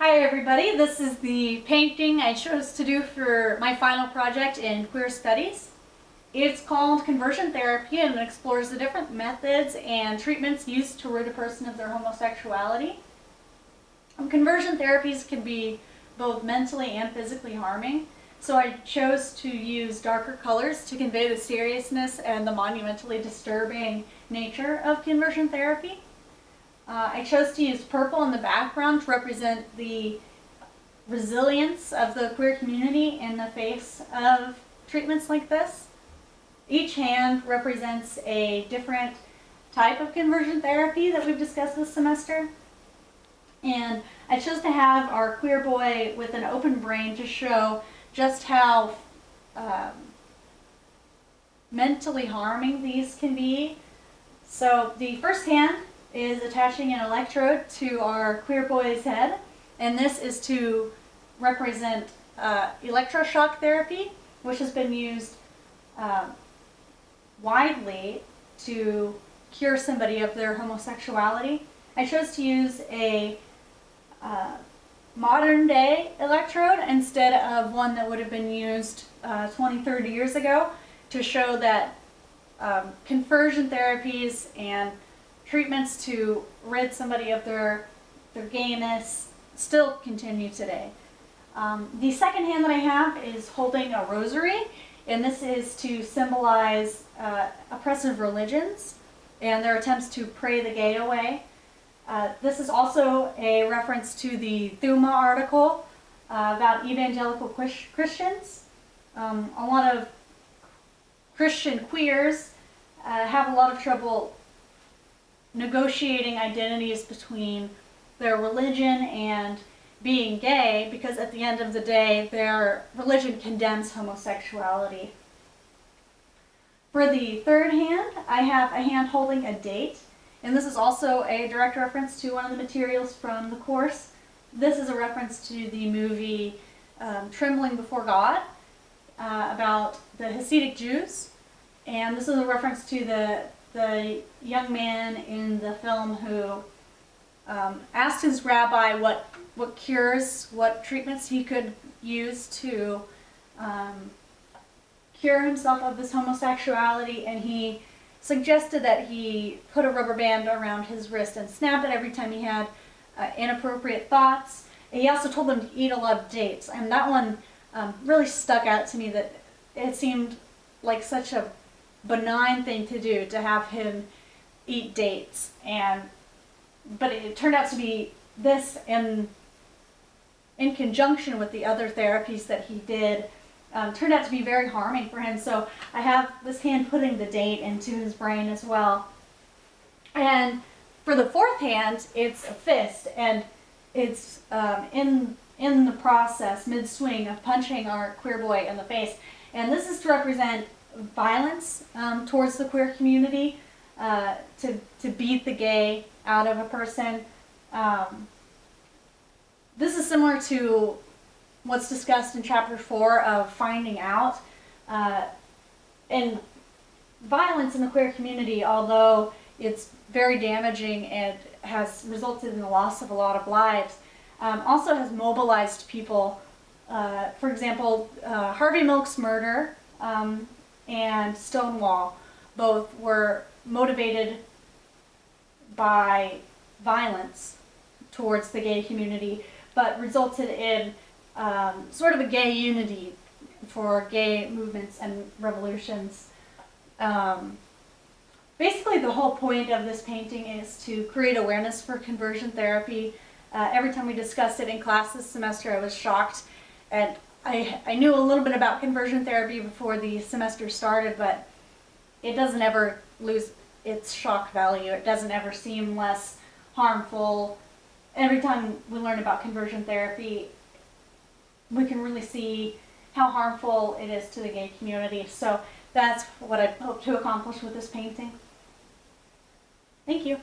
Hi everybody, this is the painting I chose to do for my final project in queer studies. It's called Conversion Therapy and it explores the different methods and treatments used to rid a person of their homosexuality. Conversion therapies can be both mentally and physically harming, so I chose to use darker colors to convey the seriousness and the monumentally disturbing nature of conversion therapy. I chose to use purple in the background to represent the resilience of the queer community in the face of treatments like this. Each hand represents a different type of conversion therapy that we've discussed this semester. And I chose to have our queer boy with an open brain to show just how mentally harming these can be. So the first hand is attaching an electrode to our queer boy's head, and this is to represent electroshock therapy, which has been used widely to cure somebody of their homosexuality. I chose to use a modern day electrode instead of one that would have been used 20-30 years ago to show that conversion therapies and treatments to rid somebody of their gayness still continue today. The second hand that I have is holding a rosary, and this is to symbolize oppressive religions and their attempts to pray the gay away. This is also a reference to the Thuma article about evangelical Christians. A lot of Christian queers have a lot of trouble negotiating identities between their religion and being gay, because at the end of the day their religion condemns homosexuality. For the third hand, I have a hand holding a date, and this is also a direct reference to one of the materials from the course. This is a reference to the movie Trembling Before God about the Hasidic Jews, and this is a reference to the young man in the film who asked his rabbi what cures, what treatments he could use to cure himself of his homosexuality, and he suggested that he put a rubber band around his wrist and snap it every time he had inappropriate thoughts. And he also told him to eat a lot of dates, and that one really stuck out to me, that it seemed like such a benign thing to do, to have him eat dates, but it turned out to be this in conjunction with the other therapies that he did turned out to be very harming for him. So I have this hand putting the date into his brain as well. And for the fourth hand, it's a fist, and it's in the process, mid-swing, of punching our queer boy in the face. And this is to represent violence towards the queer community, to beat the gay out of a person. This is similar to what's discussed in chapter 4 of Finding Out. And violence in the queer community, although it's very damaging and has resulted in the loss of a lot of lives, also has mobilized people. For example, Harvey Milk's murder and Stonewall both were motivated by violence towards the gay community, but resulted in sort of a gay unity for gay movements and revolutions. Basically, the whole point of this painting is to create awareness for conversion therapy. Every time we discussed it in class this semester, I was shocked, and I knew a little bit about conversion therapy before the semester started, but it doesn't ever lose its shock value. It doesn't ever seem less harmful. Every time we learn about conversion therapy, we can really see how harmful it is to the gay community. So that's what I hope to accomplish with this painting. Thank you.